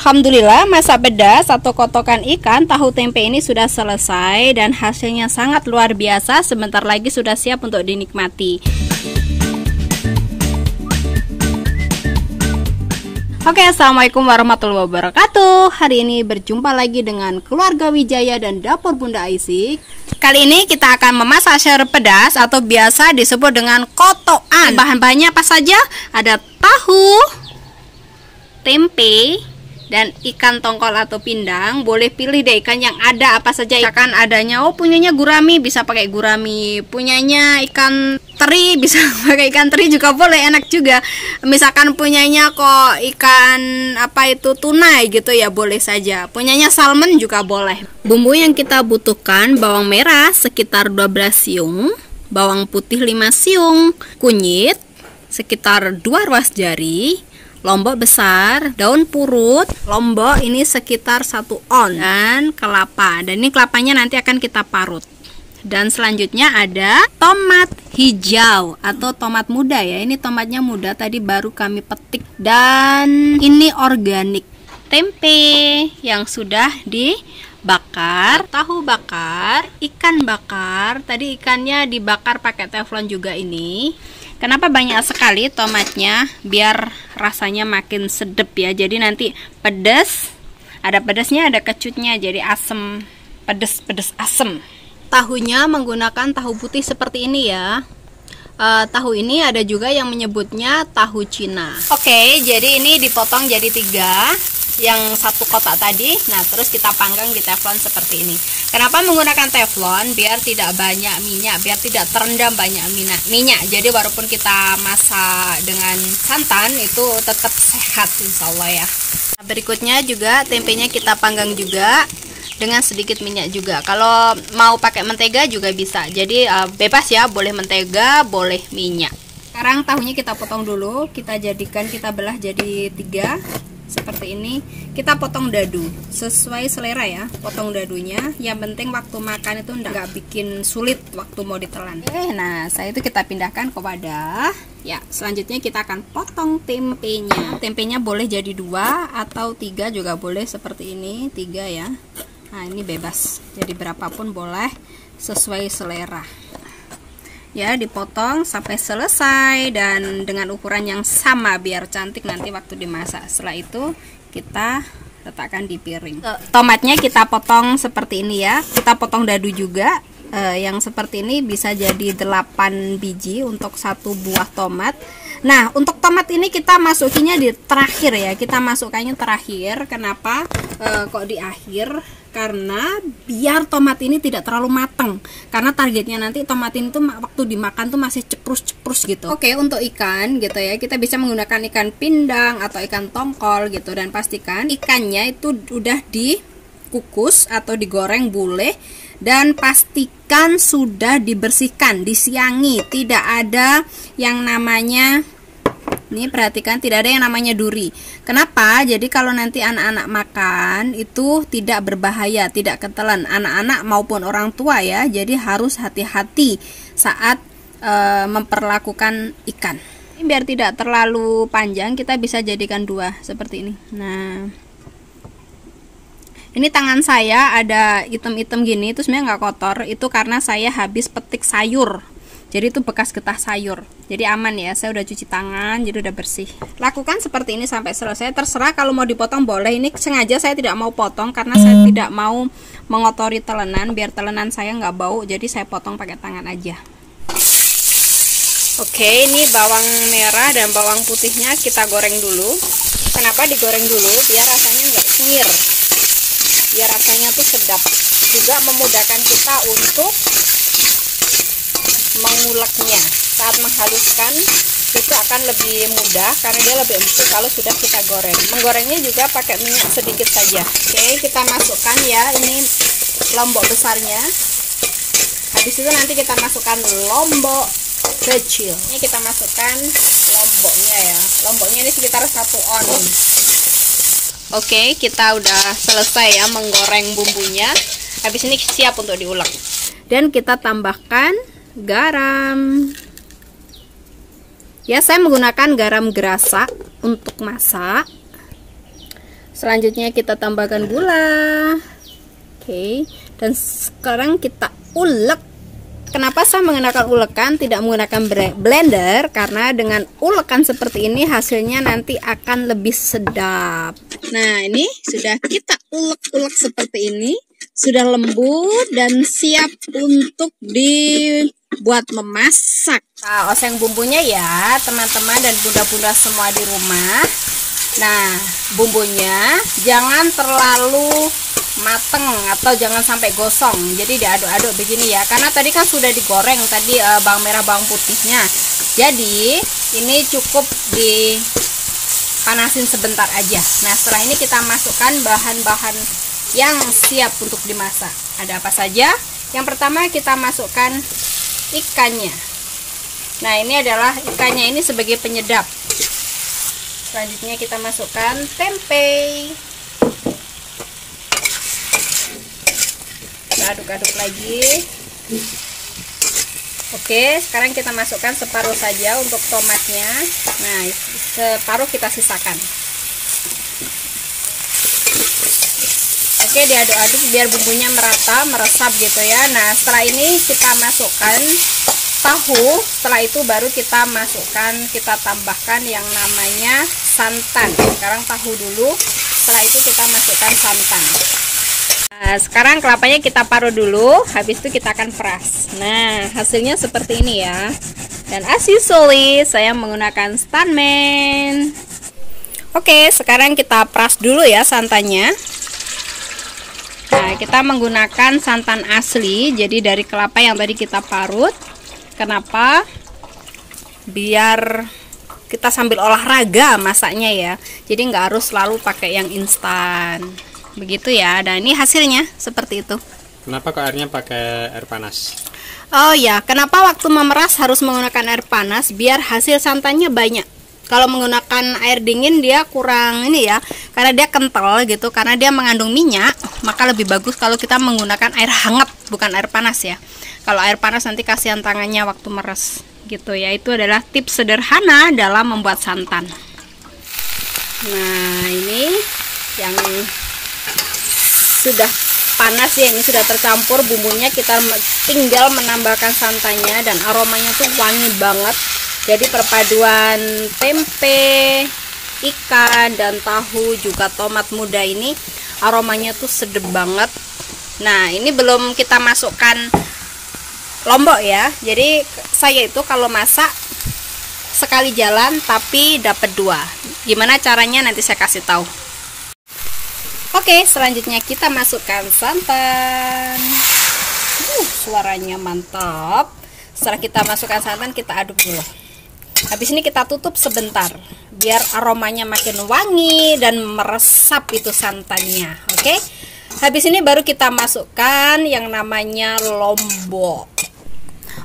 Alhamdulillah, masak pedas atau kotokan ikan tahu tempe ini sudah selesai dan hasilnya sangat luar biasa. Sebentar lagi sudah siap untuk dinikmati. Oke, assalamualaikum warahmatullahi wabarakatuh. Hari ini berjumpa lagi dengan keluarga Wijaya dan dapur Bunda Aisy. Kali ini kita akan memasak sayur pedas atau biasa disebut dengan kotokan. Bahan-bahannya apa saja? Ada tahu, tempe, dan ikan tongkol atau pindang. Boleh pilih deh ikan yang ada apa saja. Misalkan adanya, punyanya gurami, bisa pakai gurami. Punyanya ikan teri, bisa pakai ikan teri juga boleh, enak juga. Misalkan punyanya kok ikan tuna gitu ya, boleh saja. Punyanya salmon juga boleh. Bumbu yang kita butuhkan: bawang merah sekitar 12 siung, bawang putih 5 siung, kunyit sekitar 2 ruas jari, lombok besar, daun purut, lombok ini sekitar 1 on, dan kelapa. Dan ini kelapanya nanti akan kita parut. Dan selanjutnya ada tomat hijau atau tomat muda ya. Ini tomatnya muda, tadi baru kami petik. Dan ini organik. Tempe yang sudah dibakar, tahu bakar, ikan bakar. Tadi ikannya dibakar pakai teflon juga ini. Kenapa banyak sekali tomatnya? Biar rasanya makin sedap ya. Jadi nanti pedas, ada pedasnya, ada kecutnya, jadi asem, pedas asem. Tahunya menggunakan tahu putih seperti ini ya. Tahu ini ada juga yang menyebutnya tahu Cina. Oke, jadi ini dipotong jadi 3. Yang 1 kotak tadi, nah terus kita panggang di teflon seperti ini. Kenapa menggunakan teflon? Biar tidak banyak minyak, biar tidak terendam banyak minyak. Jadi walaupun kita masak dengan santan itu tetap sehat insya Allah ya. Nah, berikutnya juga tempenya kita panggang juga dengan sedikit minyak juga. Kalau mau pakai mentega juga bisa. Jadi bebas ya, boleh mentega, boleh minyak. Sekarang tahunya kita potong dulu, kita belah jadi 3 seperti ini. Kita potong dadu sesuai selera ya, potong dadunya. Yang penting waktu makan itu nggak bikin sulit waktu mau ditelan. Nah saya itu kita pindahkan ke wadah ya. Selanjutnya kita akan potong tempenya. Tempenya boleh jadi 2 atau 3 juga boleh, seperti ini 3 ya. Nah ini bebas, jadi berapapun boleh sesuai selera ya. Dipotong sampai selesai dan dengan ukuran yang sama biar cantik nanti waktu dimasak. Setelah itu kita letakkan di piring. Tomatnya kita potong seperti ini ya. Kita potong dadu juga. Yang seperti ini bisa jadi 8 biji untuk 1 buah tomat. Nah untuk tomat ini kita masukinya di terakhir ya. Kita masukkannya terakhir. Kenapa kok di akhir? Karena biar tomat ini tidak terlalu matang. Karena targetnya nanti tomat ini tuh waktu dimakan tuh masih ceprus gitu. Oke, untuk ikan gitu ya, kita bisa menggunakan ikan pindang atau ikan tongkol gitu. Dan pastikan ikannya itu udah dikukus atau digoreng boleh. Dan pastikan sudah dibersihkan, disiangi. Tidak ada yang namanya, ini perhatikan, tidak ada yang namanya duri. Kenapa? Jadi kalau nanti anak-anak makan itu tidak berbahaya, tidak ketelan. Anak-anak maupun orang tua ya. Jadi harus hati-hati saat memperlakukan ikan. Ini biar tidak terlalu panjang, kita bisa jadikan 2 seperti ini. Nah, ini tangan saya ada item-item gini, itu sebenarnya nggak kotor. Itu karena saya habis petik sayur. Jadi itu bekas getah sayur. Jadi aman ya, saya udah cuci tangan, jadi udah bersih. Lakukan seperti ini sampai selesai. Terserah kalau mau dipotong boleh. Ini sengaja saya tidak mau potong karena saya tidak mau mengotori telenan, biar telenan saya nggak bau. Jadi saya potong pakai tangan aja. Oke, ini bawang merah dan bawang putihnya kita goreng dulu. Kenapa digoreng dulu? Biar rasanya nggak suwir. Biar rasanya tuh sedap. Juga memudahkan kita untuk menguleknya. Saat menghaluskan itu akan lebih mudah karena dia lebih empuk kalau sudah kita goreng. Menggorengnya juga pakai minyak sedikit saja. Oke, kita masukkan ya, ini lombok besarnya. Habis itu nanti kita masukkan lombok kecil. Ini kita masukkan lomboknya ya. Lomboknya ini sekitar 1 on. Oke, kita udah selesai ya menggoreng bumbunya. Habis ini siap untuk diulek. Dan kita tambahkan garam. Ya, saya menggunakan garam gerasa untuk masak. Selanjutnya kita tambahkan gula. Oke, dan sekarang kita ulek. Kenapa saya menggunakan ulekan, tidak menggunakan blender? Karena dengan ulekan seperti ini hasilnya nanti akan lebih sedap. Nah, ini sudah kita ulek-ulek seperti ini, sudah lembut dan siap untuk dibuat memasak. Nah, oseng bumbunya ya teman-teman dan bunda-bunda semua di rumah. Nah, bumbunya jangan terlalu mateng atau jangan sampai gosong, jadi diaduk-aduk begini ya, karena tadi kan sudah digoreng tadi bawang merah bawang putihnya, jadi ini cukup dipanasin sebentar aja. Nah, setelah ini kita masukkan bahan-bahan yang siap untuk dimasak. Ada apa saja? Yang pertama kita masukkan ikannya. Nah, ini adalah ikannya ini sebagai penyedap. Selanjutnya kita masukkan tempe. Aduk-aduk lagi. Oke, sekarang kita masukkan separuh saja untuk tomatnya. Nah, separuh kita sisakan. Oke, diaduk-aduk biar bumbunya merata, meresap gitu ya. Nah, setelah ini kita masukkan tahu. Setelah itu baru kita masukkan, kita tambahkan yang namanya santan. Sekarang tahu dulu, setelah itu kita masukkan santan. Nah, sekarang kelapanya kita parut dulu, habis itu kita akan peras. Nah, hasilnya seperti ini ya. Dan as usually saya menggunakan Stanman. Oke, sekarang kita peras dulu ya santannya. Nah, kita menggunakan santan asli, jadi dari kelapa yang tadi kita parut. Kenapa? Biar kita sambil olahraga masaknya ya. Jadi nggak harus selalu pakai yang instan. Begitu ya. Dan ini hasilnya seperti itu. Kenapa kok airnya pakai air panas? Oh ya, kenapa waktu memeras harus menggunakan air panas? Biar hasil santannya banyak. Kalau menggunakan air dingin dia kurang ini ya, karena dia kental gitu, karena dia mengandung minyak. Maka lebih bagus kalau kita menggunakan air hangat, bukan air panas ya. Kalau air panas nanti kasihan tangannya waktu meres gitu ya. Itu adalah tips sederhana dalam membuat santan. Nah, ini yang sudah panas ya, ini sudah tercampur bumbunya, kita tinggal menambahkan santannya dan aromanya tuh wangi banget. Jadi perpaduan tempe, ikan dan tahu juga tomat muda ini aromanya tuh sedap banget. Nah, ini belum kita masukkan lombok ya. Jadi saya itu kalau masak sekali jalan tapi dapat dua. Gimana caranya nanti saya kasih tahu. Oke, selanjutnya kita masukkan santan. Suaranya mantap. Setelah kita masukkan santan, kita aduk dulu. Habis ini kita tutup sebentar, biar aromanya makin wangi dan meresap itu santannya. Oke. Habis ini baru kita masukkan yang namanya lombok.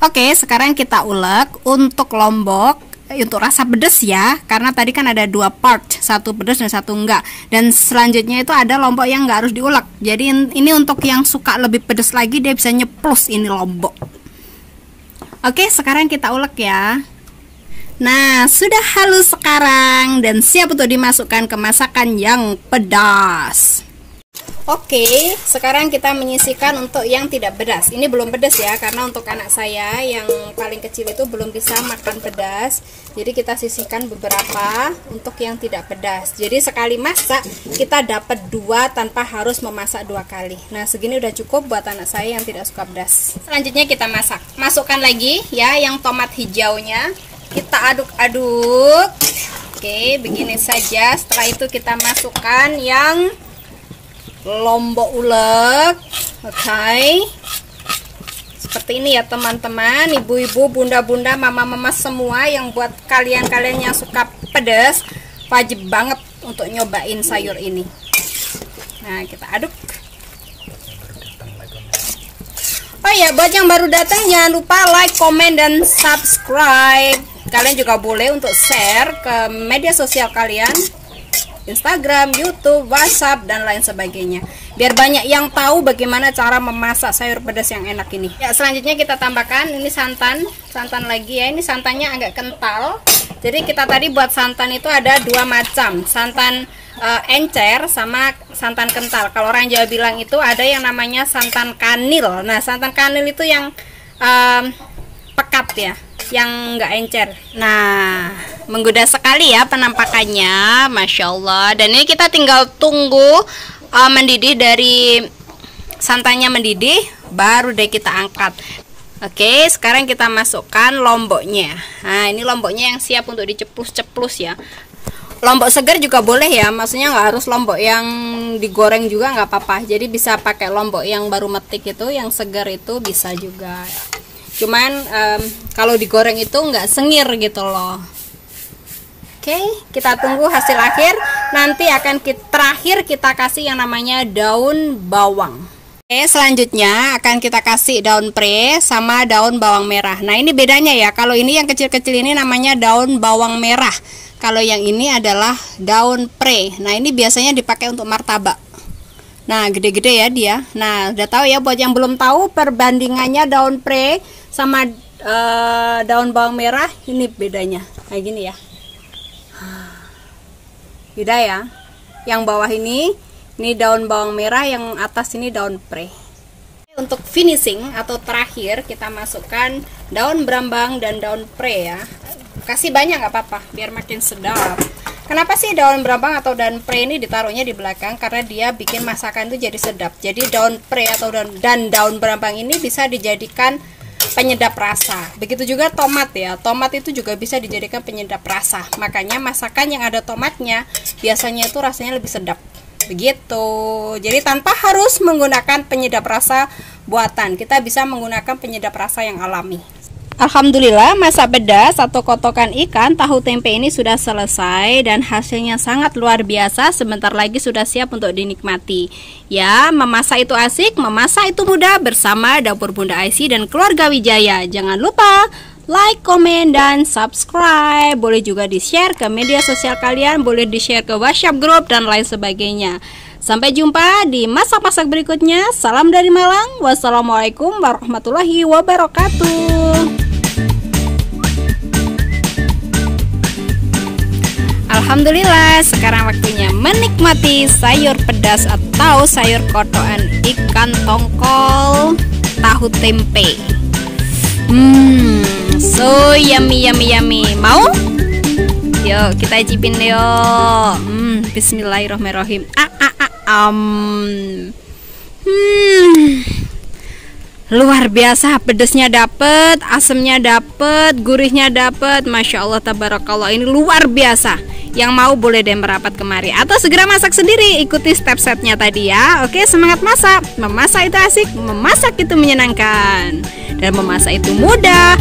Oke, sekarang kita ulek untuk lombok. Untuk rasa pedas ya, karena tadi kan ada dua part, satu pedas dan satu enggak, dan selanjutnya itu ada lombok yang enggak harus diulek. Jadi ini untuk yang suka lebih pedas lagi, dia bisa nyeplos ini lombok. Oke, sekarang kita ulek ya. Nah, sudah halus sekarang dan siap untuk dimasukkan ke masakan yang pedas. Oke, sekarang kita menyisihkan untuk yang tidak pedas. Ini belum pedas ya, karena untuk anak saya yang paling kecil itu belum bisa makan pedas. Jadi kita sisihkan beberapa untuk yang tidak pedas. Jadi sekali masak kita dapat dua tanpa harus memasak dua kali. Nah, segini udah cukup buat anak saya yang tidak suka pedas. Selanjutnya kita masak. Masukkan lagi ya yang tomat hijaunya. Kita aduk-aduk. Oke, begini saja. Setelah itu kita masukkan yang lombok ulek. Oke. Seperti ini ya teman-teman, ibu-ibu, bunda-bunda, mama-mama semua yang buat kalian-kalian yang suka pedas, wajib banget untuk nyobain sayur ini. Nah, kita aduk. Oh ya, buat yang baru datang jangan lupa like, komen, dan subscribe. Kalian juga boleh untuk share ke media sosial kalian, Instagram, YouTube, WhatsApp, dan lain sebagainya, biar banyak yang tahu bagaimana cara memasak sayur pedas yang enak ini. Ya, selanjutnya kita tambahkan ini santan lagi ya. Ini santannya agak kental. Jadi kita tadi buat santan itu ada dua macam, santan encer sama santan kental. Kalau orang Jawa bilang itu ada yang namanya santan kanil. Nah, santan kanil itu yang pekat ya, yang enggak encer. Nah, menggoda sekali ya penampakannya, Masya Allah. Dan ini kita tinggal tunggu mendidih, dari santannya mendidih, baru deh kita angkat. Oke, sekarang kita masukkan lomboknya. Nah, ini lomboknya yang siap untuk diceplus-ceplus ya. Lombok segar juga boleh ya, maksudnya nggak harus lombok yang digoreng juga nggak apa-apa. Jadi bisa pakai lombok yang baru metik itu, yang segar itu bisa juga. Cuman kalau digoreng itu nggak sengir gitu loh. Oke, kita tunggu hasil akhir. Nanti akan terakhir kita kasih yang namanya daun bawang. Oke, selanjutnya akan kita kasih daun pre sama daun bawang merah. Nah, ini bedanya ya. Kalau ini yang kecil-kecil ini namanya daun bawang merah. Kalau yang ini adalah daun pre. Nah, ini biasanya dipakai untuk martabak. Nah, gede-gede ya dia. Nah, udah tahu ya, buat yang belum tahu perbandingannya daun pre sama daun bawang merah, ini bedanya. Kayak gini ya. Beda ya. Yang bawah ini daun bawang merah, yang atas ini daun pre. Untuk finishing atau terakhir kita masukkan daun brambang dan daun pre ya. Kasih banyak nggak apa-apa, biar makin sedap. Kenapa sih daun brambang atau daun pre ini ditaruhnya di belakang? Karena dia bikin masakan itu jadi sedap. Jadi daun pre atau daun brambang ini bisa dijadikan penyedap rasa. Begitu juga tomat ya. Tomat itu juga bisa dijadikan penyedap rasa. Makanya masakan yang ada tomatnya biasanya itu rasanya lebih sedap. Begitu. Jadi tanpa harus menggunakan penyedap rasa buatan, kita bisa menggunakan penyedap rasa yang alami. Alhamdulillah, masak pedas atau kotokan ikan tahu tempe ini sudah selesai dan hasilnya sangat luar biasa. Sebentar lagi sudah siap untuk dinikmati. Ya, memasak itu asik, memasak itu mudah, bersama Dapur Bunda Aisy dan keluarga Wijaya. Jangan lupa like, komen, dan subscribe. Boleh juga di-share ke media sosial kalian, boleh di-share ke WhatsApp group dan lain sebagainya. Sampai jumpa di masak-masak berikutnya. Salam dari Malang. Wassalamualaikum warahmatullahi wabarakatuh. Alhamdulillah, sekarang waktunya menikmati sayur pedas atau sayur kotokan ikan tongkol tahu tempe. So yummy. Mau? Yuk kita cipin yuk. Bismillahirrahmanirrahim. Luar biasa, pedesnya dapet, asemnya dapet, gurihnya dapet. Masya Allah, tabarakallah, ini luar biasa. Yang mau boleh deh merapat kemari atau segera masak sendiri. Ikuti step-stepnya tadi ya. Oke, semangat masak. Memasak itu asik, memasak itu menyenangkan, dan memasak itu mudah.